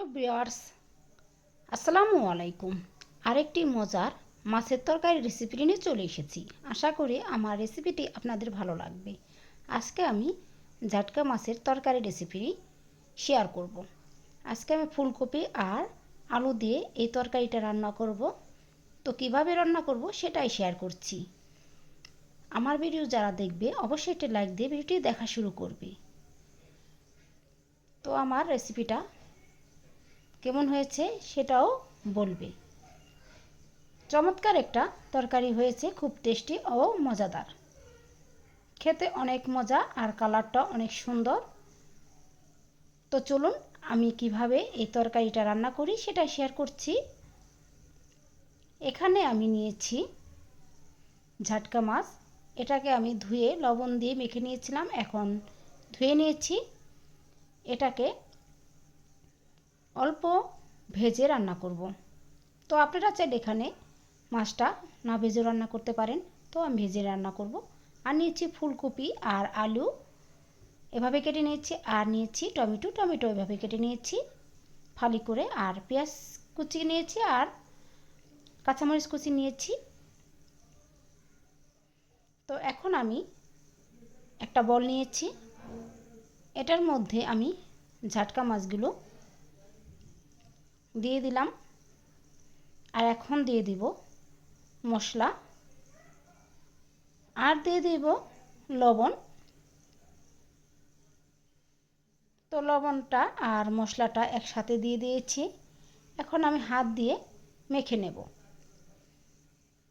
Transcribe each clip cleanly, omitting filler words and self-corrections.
Hello viewers, আসসালামু আলাইকুম। আরেকটি মজার মাছের তরকারি রেসিপি নিয়ে চলে এসেছি। আশা করি আমার রেসিপিটি আপনাদের ভালো লাগবে। আজকে আমি জাটকা মাছের তরকারি রেসিপি শেয়ার করব। আজকে আমি ফুলকপি আর আলু দিয়ে এই তরকারিটা রান্না করব। তো কিভাবে রান্না করব সেটাই শেয়ার করছি। আমার ভিডিও যারা দেখবে অবশ্যই একটি লাইক দিয়ে ভিডিওটি দেখা শুরু করবে। তো আমার রেসিপিটা কেমন হয়েছে সেটাও বলবে। চমৎকার একটা তরকারি হয়েছে, খুব টেস্টি ও মজাদার, খেতে অনেক মজা আর কালারটা অনেক সুন্দর। তো চলুন আমি কিভাবে এই তরকারিটা রান্না করি সেটা শেয়ার করছি। এখানে আমি নিয়েছি ঝাটকা মাছ। এটাকে আমি ধুয়ে লবণ দিয়ে মেখে নিয়েছিলাম, এখন ধুয়ে নিয়েছি। এটাকে অল্প ভেজে রান্না করব। তো আপনারা চাইলে এখানে মাছটা না ভেজে রান্না করতে পারেন, তো আমি ভেজে রান্না করব। আর নিয়েছি ফুলকপি আর আলু এভাবে কেটে নিয়েছি, আর নিয়েছি টমেটো এভাবে কেটে নিয়েছি ফালি করে, আর পেঁয়াজ কুচি নিয়েছি আর কাঁচামরিচ কুচি নিয়েছি। তো এখন আমি একটা বল নিয়েছি, এটার মধ্যে আমি ঝাটকা মাছগুলো দিয়ে দিলাম। আর এখন দিয়ে দিব মশলা, আর দিয়ে দিব লবণ। তো লবণটা আর মশলাটা একসাথে দিয়ে দিয়েছি। এখন আমি হাত দিয়ে মেখে নেব।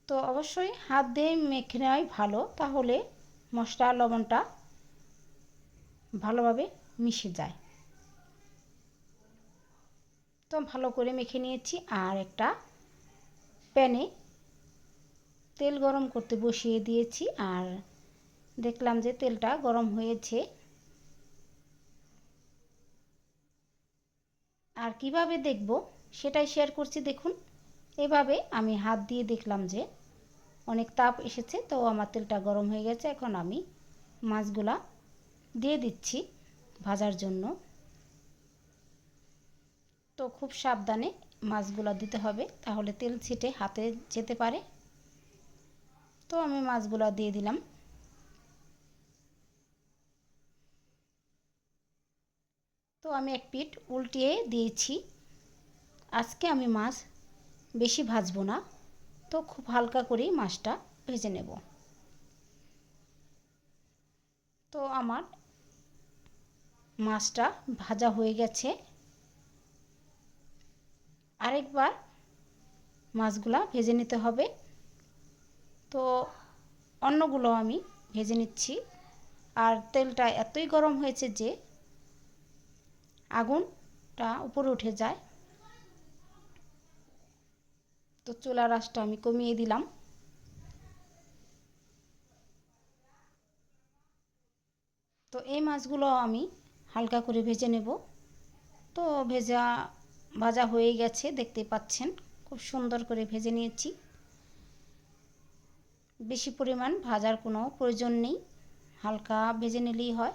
তো অবশ্যই হাত দিয়ে মেখে নেওয়াই ভালো, তাহলে মশলা লবণটা ভালোভাবে মিশে যায়। তো ভালো করে মেখে নিয়েছি। আর একটা প্যানে তেল গরম করতে বসিয়ে দিয়েছি, আর দেখলাম যে তেলটা গরম হয়েছে। আর কিভাবে দেখব সেটাই শেয়ার করছি। দেখুন, এভাবে আমি হাত দিয়ে দেখলাম যে অনেক তাপ এসেছে, তো আমার তেলটা গরম হয়ে গেছে। এখন আমি মাছগুলা দিয়ে দিচ্ছি ভাজার জন্য। তো খুব সাবধানে মাছগুলা দিতে হবে, তাহলে তেল ছিটে হাতে যেতে পারে। তো আমি মাছগুলা দিয়ে দিলাম। তো আমি এক পিঠ উল্টিয়ে দিয়েছি। আজকে আমি মাছ বেশি ভাজবো না, তো খুব হালকা করেই মাছটা ভেজে নেব। তো আমার মাছটা ভাজা হয়ে গেছে। আরেকবার মাছগুলা ভেজে নিতে হবে। তো অন্যগুলো আমি ভেজে নিচ্ছি। আর তেলটা এতই গরম হয়েছে যে আগুনটা উপরে উঠে যায়। তো চুলার আঁচটা আমি কমিয়ে দিলাম। তো এই মাছগুলো আমি হালকা করে ভেজে নেব। তো ভাজা হয়ে গেছে, দেখতে পাচ্ছেন খুব সুন্দর করে ভেজে নিয়েছি। বেশি পরিমাণ ভাজার কোনো প্রয়োজন নেই, হালকা ভেজে নিলেই হয়।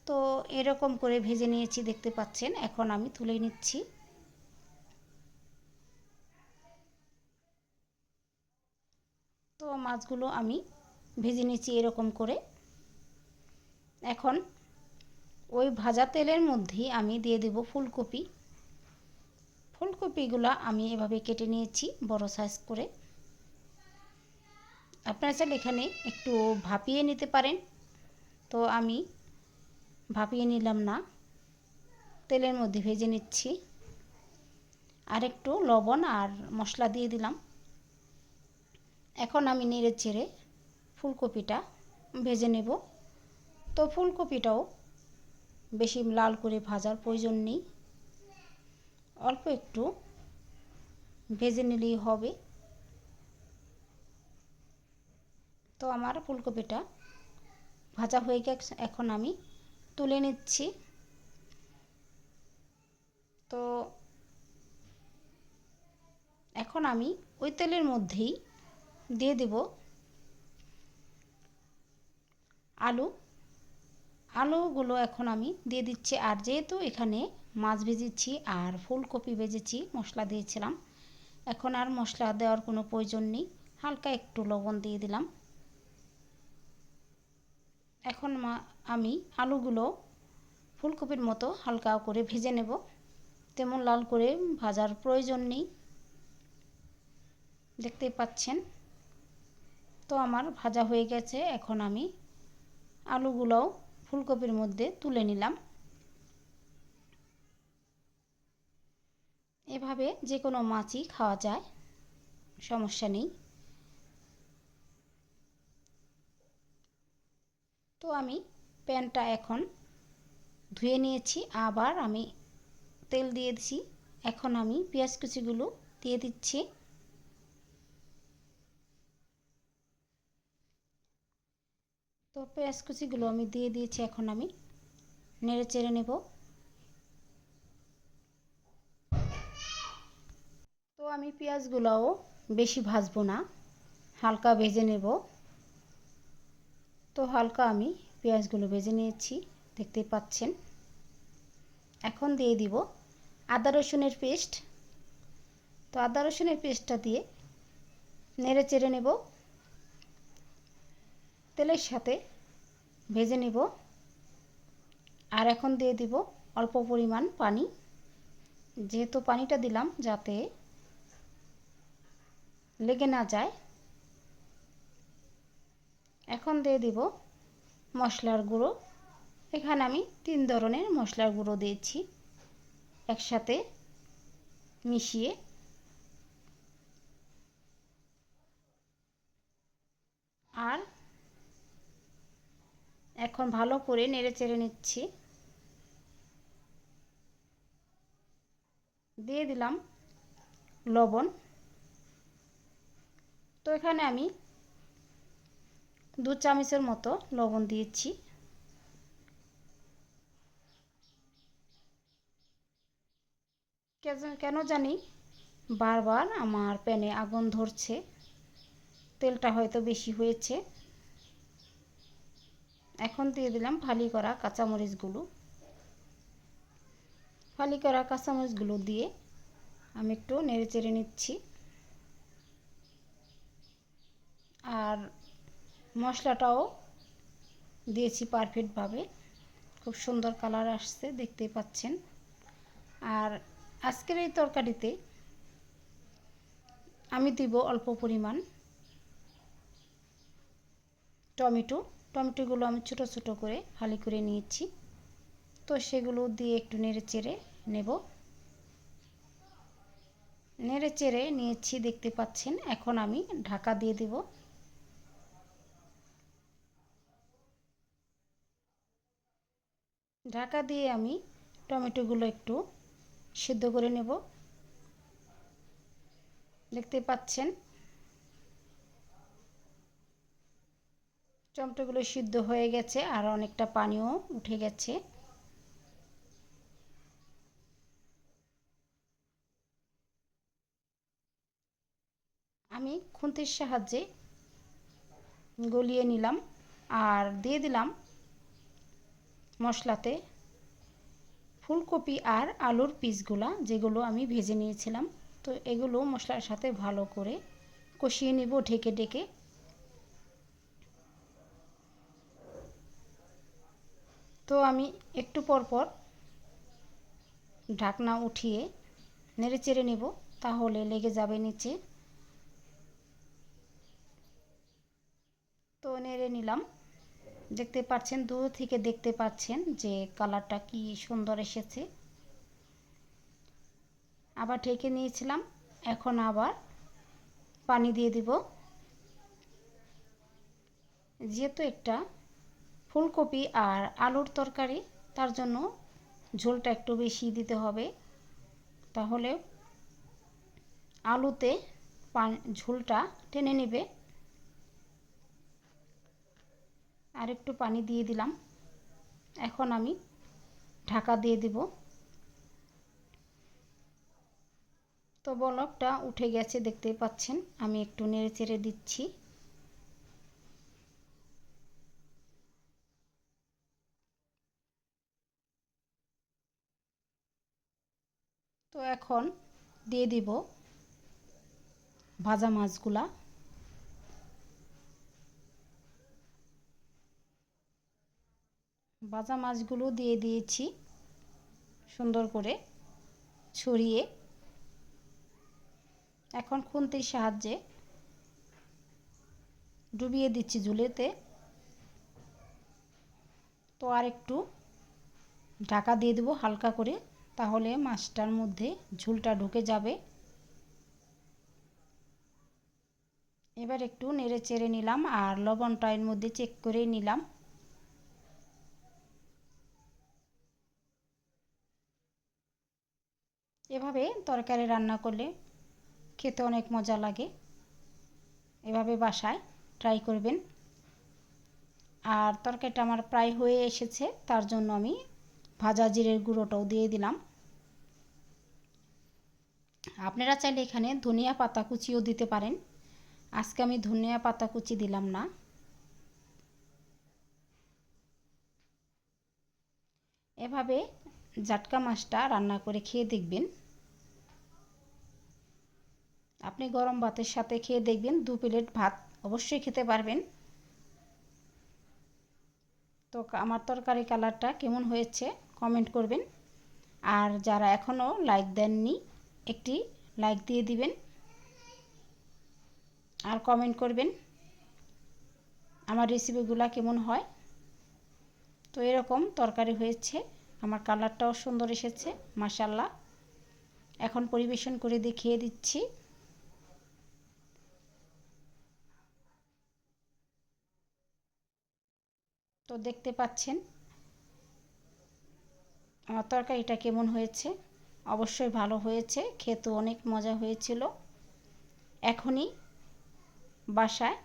তো এরকম করে ভেজে নিয়েছি, দেখতে পাচ্ছেন। এখন আমি তুলে নিচ্ছি। তো মাছগুলো আমি ভেজে নিচ্ছি এরকম করে। এখন ওই ভাজা তেলের মধ্যেই আমি দিয়ে দেব ফুলকপি। ফুলকপিগুলো আমি এভাবে কেটে নিয়েছি বড় সাইজ করে। আপনারা চাইলে এখানে একটু ভাপিয়ে নিতে পারেন, তো আমি ভাপিয়ে নিলাম না, তেলের মধ্যে ভেজে নিচ্ছি। আর একটু লবণ আর মশলা দিয়ে দিলাম। এখন আমি নেড়ে চেড়ে ফুলকপিটা ভেজে নেব। তো ফুলকপিটাও বেশি লাল করে ভাজার প্রয়োজন নেই, অল্প একটু ভেজে নিলেই হবে। তো আমার ফুলকপিটা ভাজা হয়ে গেছে, এখন আমি তুলে নিচ্ছি। তো এখন আমি ওই তেলের মধ্যেই দিয়ে দেব আলুগুলো এখন আমি দিয়ে দিচ্ছি। আর যেহেতু এখানে মাছ ভেজেছি আর ফুলকপি ভেজেছি, মশলা দিয়েছিলাম। এখন আর মশলা দেওয়ার কোনো প্রয়োজন নেই, হালকা একটু লবণ দিয়ে দিলাম। এখন আমি আলুগুলো ফুলকপির মতো হালকা করে ভেজে নেব, তেমন লাল করে ভাজার প্রয়োজন নেই, দেখতেই পাচ্ছেন। তো আমার ভাজা হয়ে গেছে, এখন আমি আলুগুলোও ফুলকপির মধ্যে তুলে নিলাম। এভাবে যে কোনো মাছই খাওয়া যায়, সমস্যা নেই। তো আমি প্যানটা এখন ধুয়ে নিয়েছি, আবার আমি তেল দিয়ে দিচ্ছি। এখন আমি পেঁয়াজ কুচিগুলো দিয়ে দিচ্ছি। তো পেঁয়াজ কুচিগুলো আমি দিয়ে দিয়েছি, এখন আমি নেড়ে চেড়ে নেব। তো আমি পেঁয়াজগুলোও বেশি ভাজবো না, হালকা ভেজে নেব। তো হালকা আমি পেঁয়াজগুলো ভেজে নিয়েছি, দেখতেই পাচ্ছেন। এখন দিয়ে দিব আদা রসুনের পেস্ট। তো আদা রসুনের পেস্টটা দিয়ে নেড়ে চেড়ে নেব, তেলের সাথে ভেজে নেব। আর এখন দিয়ে দিব অল্প পরিমাণ পানি, যেহেতু পানিটা দিলাম যাতে লেগে না যায়। এখন দিয়ে দিব মশলার গুঁড়ো। এখানে আমি 3 ধরনের মশলার গুঁড়ো দিয়েছি একসাথে মিশিয়ে। আর এখন ভালো করে নেড়ে চেড়ে নিচ্ছি। দিয়ে দিলাম লবণ। তো এখানে আমি 2 চামচের মতো লবণ দিয়েছি। কেন জানি বারবার আমার প্যানে আগুন ধরছে, তেলটা হয়তো বেশি হয়েছে। এখন দিয়ে দিলাম ফালি করা কাঁচামরিচগুলো। ফালি করা কাঁচামরিচগুলো দিয়ে আমি একটু নেড়ে চেড়ে নিচ্ছি। আর মশলাটাও দিয়েছি পারফেক্টভাবে, খুব সুন্দর কালার আসছে, দেখতেই পাচ্ছেন। আর আজকের এই তরকারিতে আমি দিব অল্প পরিমাণ টমেটোগুলো আমি ছোট ছোট করে ফালি করে নিয়েছি। তো সেগুলো দিয়ে একটু নেড়ে চেড়ে নেব। নেড়ে চেড়ে নিয়েছি, দেখতে পাচ্ছেন। এখন আমি ঢাকা দিয়ে দেব। ঢাকা দিয়ে আমি টমেটোগুলো একটু সিদ্ধ করে নেব, দেখতে পাচ্ছেন। টমেটোগুলো সিদ্ধ হয়ে গেছে আর অনেকটা পানিও উঠে গেছে। আমি খুন্তির সাহায্যে গলিয়ে নিলাম আর দিয়ে দিলাম মশলাতে ফুলকপি আর আলুর পিসগুলা, যেগুলো আমি ভেজে নিয়েছিলাম। তো এগুলো মশলার সাথে ভালো করে কষিয়ে নেব ঢেকে ঢেকে। তো আমি একটু পর পর ঢাকনা উঠিয়ে নেড়ে চেড়ে নেব, তাহলে লেগে যাবে নিচে। তো নেড়ে নিলাম, দেখতে পাচ্ছেন, দূর থেকে দেখতে পাচ্ছেন যে কালারটা কি সুন্দর এসেছে। আবার ঢেকে নিয়েছিলাম, এখন আবার পানি দিয়ে দিব। যেহেতু একটা ফুলকপি আর আলুর তরকারি, তার জন্য ঝোলটা একটু বেশি দিতে হবে, তাহলে আলুতে ঝোলটা টেনে নেবে। আর একটু পানি দিয়ে দিলাম, এখন আমি ঢাকা দিয়ে দিব। তো বলকটা উঠে গেছে, দেখতেই পাচ্ছেন। আমি একটু নেড়ে চেড়ে দিচ্ছি। তো এখন দিয়ে দিব ভাজা মাছগুলা। ভাজা মাছগুলো দিয়ে দিয়েছি সুন্দর করে ছড়িয়ে। এখন খুন্তির সাহায্যে ডুবিয়ে দিচ্ছি ঝুলেতে। তো আর একটু ঢাকা দিয়ে দেবো হালকা করে, তাহলে মাছটার মধ্যে ঝুলটা ঢুকে যাবে। এবার একটু নেড়ে চেড়ে নিলাম আর লবণটা এর মধ্যে চেক করে নিলাম। এভাবে তরকারি রান্না করলে খেতে অনেক মজা লাগে। এভাবে বাসায় ট্রাই করবেন। আর তরকারিটা আমার প্রায় হয়ে এসেছে, তার জন্য আমি ভাজা জিরের গুঁড়োটাও দিয়ে দিলাম। আপনারা চাইলে এখানে ধনিয়া পাতা কুচিও দিতে পারেন। আজকে আমি ধনিয়া পাতা কুচি দিলাম না। এভাবে জাটকা মাছটা রান্না করে খেয়ে দেখবেন। আপনি গরম ভাতের সাথে খেয়ে দেখবেন 2 প্লেট ভাত অবশ্যই খেতে পারবেন। তো আমার তরকারি কালারটা কেমন হয়েছে কমেন্ট করবেন। আর যারা এখনও লাইক দেননি একটি লাইক দিয়ে দিবেন আর কমেন্ট করবেন আমার রেসিপিগুলো কেমন হয়। তো এরকম তরকারি হয়েছে, আমার কালারটাও সুন্দর এসেছে মাশাআল্লাহ। এখন পরিবেশন করে দেখিয়ে দিচ্ছি। তো দেখতে পাচ্ছেন আমার তরকারিটা কেমন হয়েছে। অবশ্যই ভালো হয়েছে, খেতে অনেক মজা হয়েছিল। এখনই বাসায়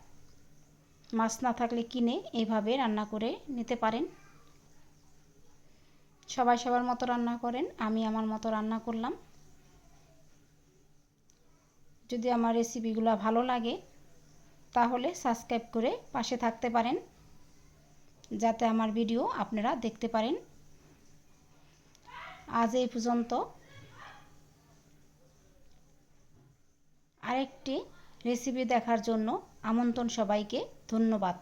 মাছ না থাকলে কিনে এভাবে রান্না করে নিতে পারেন। সবাই সবার মতো রান্না করেন, আমি আমার মতো রান্না করলাম। যদি আমার রেসিপিগুলো ভালো লাগে তাহলে সাবস্ক্রাইব করে পাশে থাকতে পারেন, যাতে আমার ভিডিও আপনারা দেখতে পারেন। আজ এই পর্যন্ত। আরেকটি রেসিপি দেখার জন্য আমন্ত্রণ সবাইকে। ধন্যবাদ।